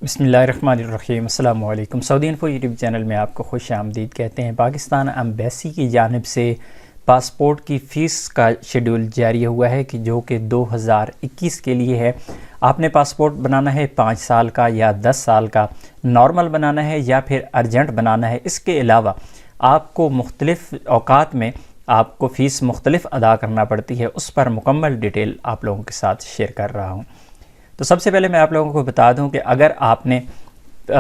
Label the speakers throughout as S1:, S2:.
S1: بسم اللہ الرحمن الرحیم۔ السلام علیکم۔ سعودی انفو یوٹیوب چینل میں آپ کو خوش آمدید کہتے ہیں۔ پاکستان ایمبیسی کی جانب سے پاسپورٹ کی فیس کا شیڈول جاری ہوا ہے جو کہ 2021 کے لیے ہے۔ آپ نے پاسپورٹ بنانا ہے 5 سال کا یا 10 سال کا، نارمل بنانا ہے یا پھر ارجنٹ بنانا ہے۔ اس کے علاوہ آپ کو مختلف اوقات میں آپ کو فیس مختلف ادا کرنا پڑتی ہے، اس پر مکمل ڈیٹیل آپ لوگوں کے ساتھ شیئر کر رہا ہوں۔ تو سب سے پہلے میں آپ لوگوں کو بتا دوں کہ اگر آپ نے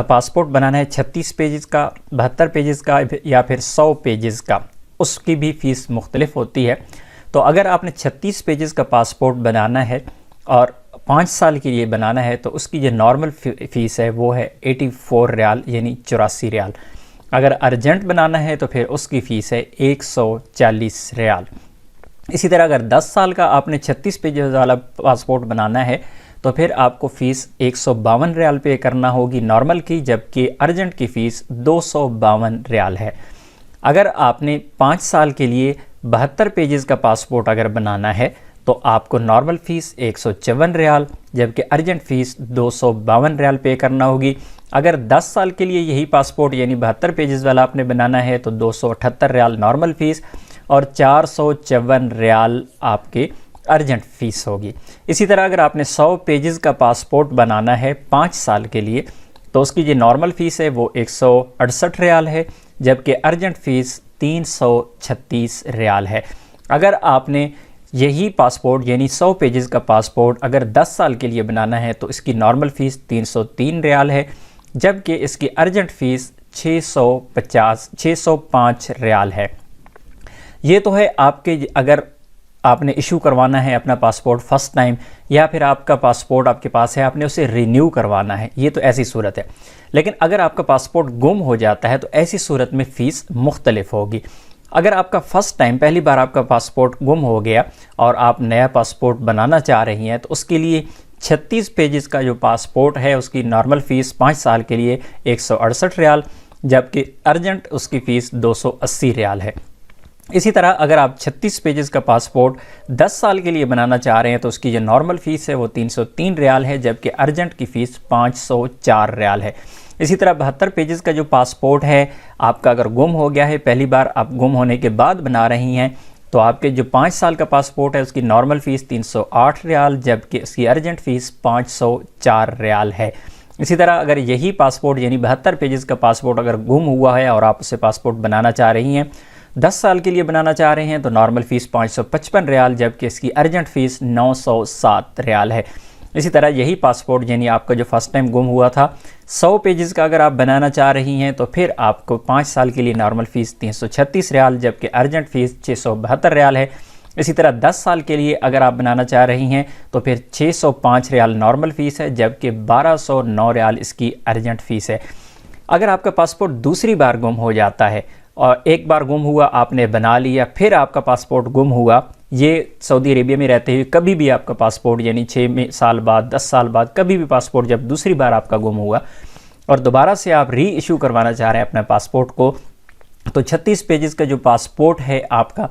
S1: پاسپورٹ بنانا ہے 36 پیجز کا، 72 پیجز کا یا پھر 100 پیجز کا، اس کی بھی فیس مختلف ہوتی ہے۔ تو اگر آپ نے 36 پیجز کا پاسپورٹ بنانا ہے اور 5 سال کے لیے بنانا ہے تو اس کی جو نارمل فیس ہے وہ ہے 84 ریال یعنی 84 ریال۔ اگر ارجنٹ بنانا ہے تو پھر اس کی فیس ہے 140 ریال۔ اسی طرح اگر 10 سال کا آپ نے 36 پیجز والا پاسپورٹ بنانا ہے تو پھر آپ کو فیس 152 ریال پے کرنا ہوگی نارمل کی، جبکہ ارجنٹ کی فیس 252 ریال ہے۔ اگر آپ نے 5 سال کے لیے 72 پیجز کا پاسپورٹ اگر بنانا ہے تو آپ کو نارمل فیس 154 ریال جبکہ ارجنٹ فیس 252 ریال پے کرنا ہوگی۔ اگر 10 سال کے لیے یہی پاسپورٹ یعنی 72 پیجز والا آپ نے بنانا ہے تو 278 ریال نارمل فیس اور 454 ریال آپ کے ارجنٹ فیس ہوگی۔ اسی طرح اگر آپ نے 100 پیجز کا پاسپورٹ بنانا ہے 5 سال کے لیے تو اس کی جو نارمل فیس ہے وہ 168 ریال ہے جبکہ ارجنٹ فیس 336 ریال ہے۔ اگر آپ نے یہی پاسپورٹ یعنی 100 پیجز کا پاسپورٹ اگر 10 سال کے لیے بنانا ہے تو اس کی نارمل فیس 303 ریال ہے جبکہ اس کی ارجنٹ فیس 605 ریال ہے۔ یہ تو ہے آپ کے اگر آپ نے ایشو کروانا ہے اپنا پاسپورٹ فرسٹ ٹائم، یا پھر آپ کا پاسپورٹ آپ کے پاس ہے آپ نے اسے رینیو کروانا ہے، یہ تو ایسی صورت ہے۔ لیکن اگر آپ کا پاسپورٹ گم ہو جاتا ہے تو ایسی صورت میں فیس مختلف ہوگی۔ اگر آپ کا فرسٹ ٹائم پہلی بار آپ کا پاسپورٹ گم ہو گیا اور آپ نیا پاسپورٹ بنانا چاہ رہی ہیں تو اس کے لیے 36 پیجز کا جو پاسپورٹ ہے اس کی نارمل فیس 5 سال کے لیے 168 ریال جبکہ ارجنٹ اس کی فیس 280 ریال ہے۔ اسی طرح اگر آپ 36 پیجز کا پاسپورٹ 10 سال کے لیے بنانا چاہ رہے ہیں تو اس کی جو نارمل فیس ہے وہ 303 ریال ہے جبکہ ارجنٹ کی فیس 504 ریال ہے۔ اسی طرح 72 پیجز کا جو پاسپورٹ ہے آپ کا اگر گم ہو گیا ہے، پہلی بار آپ گم ہونے کے بعد بنا رہی ہیں تو آپ کے جو 5 سال کا پاسپورٹ ہے اس کی نارمل فیس 308 ریال جبکہ اس کی ارجنٹ فیس 504 ریال ہے۔ اسی طرح اگر یہی پاسپورٹ یعنی 72 پیجز کا پاسپورٹ اگر گم ہوا ہے اور آپ اسے پاسپورٹ بنانا چاہ رہی ہیں، 10 سال کے لیے بنانا چاہ رہے ہیں تو نارمل فیس 555 ریال جبکہ اس کی ارجنٹ فیس 907 ریال ہے۔ اسی طرح یہی پاسپورٹ یعنی آپ کا جو فرسٹ ٹائم گم ہوا تھا 100 پیجز کا اگر آپ بنانا چاہ رہی ہیں تو پھر آپ کو 5 سال کے لیے نارمل فیس 336 ریال جبکہ ارجنٹ فیس 672 ریال ہے۔ اسی طرح 10 سال کے لیے اگر آپ بنانا چاہ رہی ہیں تو پھر 605 ریال نارمل فیس ہے جبکہ 1209 ریال اس کی ارجنٹ فیس ہے۔ اگر آپ کا پاسپورٹ دوسری بار گم ہو جاتا ہے اور ایک بار گم ہوا آپ نے بنا لیا پھر آپ کا پاسپورٹ گم ہوا، یہ سعودی عربیہ میں رہتے ہوئے کبھی بھی آپ کا پاسپورٹ یعنی 6 سال بعد 10 سال بعد کبھی بھی پاسپورٹ جب دوسری بار آپ کا گم ہوا اور دوبارہ سے آپ ری ایشو کروانا چاہ رہے ہیں اپنے پاسپورٹ کو تو 36 پیجز کا جو پاسپورٹ ہے آپ کا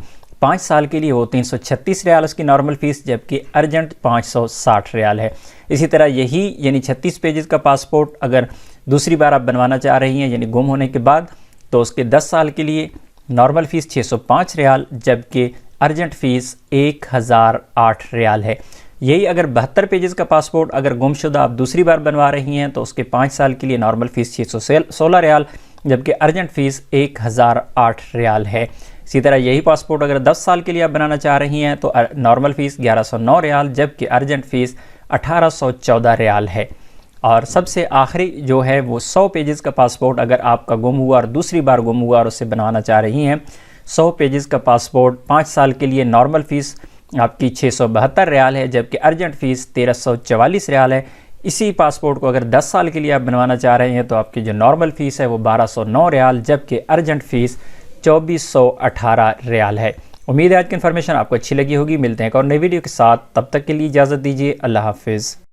S1: 5 سال کے لیے وہ 336 ریال اس کی نارمل فیس جبکہ ارجنٹ 560 ریال ہے۔ اسی طرح یہی یعنی 36 پیجز کا پاسپورٹ اگر دوسری بار آپ بنوانا چاہ رہی ہیں یعنی گم ہونے کے بعد تو اس کے 10 سال کے لیے نارمل فیس 605 ریال جبکہ ارجنٹ فیس 1008 ریال ہے۔ یہی اگر 72 پیجز کا پاسپورٹ اگر گم شدہ آپ دوسری بار بنوا رہی ہیں تو اس کے 5 سال کے لیے نارمل فیس 616 ریال جبکہ ارجنٹ فیس 1008 ریال ہے۔ اسی طرح یہی پاسپورٹ اگر 10 سال کے لیے آپ بنانا چاہ رہی ہیں تو نارمل فیس 1109 ریال جبکہ ارجنٹ فیس 1814 ریال ہے۔ اور سب سے آخری جو ہے وہ 100 پیجز کا پاسپورٹ اگر آپ کا گم ہوا اور دوسری بار گم ہوا اور اسے بنوانا چاہ رہی ہیں، 100 پیجز کا پاسپورٹ 5 سال کے لیے نارمل فیس آپ کی 672 ریال ہے جبکہ ارجنٹ فیس 1344 ریال ہے۔ اسی پاسپورٹ کو اگر 10 سال کے لیے آپ بنوانا چاہ رہے ہیں تو آپ کی جو نارمل فیس ہے وہ 1209 ریال جبکہ ارجنٹ فیس 2418 ریال ہے۔ امید ہے آج کی انفارمیشن آپ کو اچھی لگی ہوگی۔ ملتے ہیں ایک اور نئی ویڈیو کے ساتھ، تب تک کے لیے اجازت دیجیے۔ اللہ حافظ۔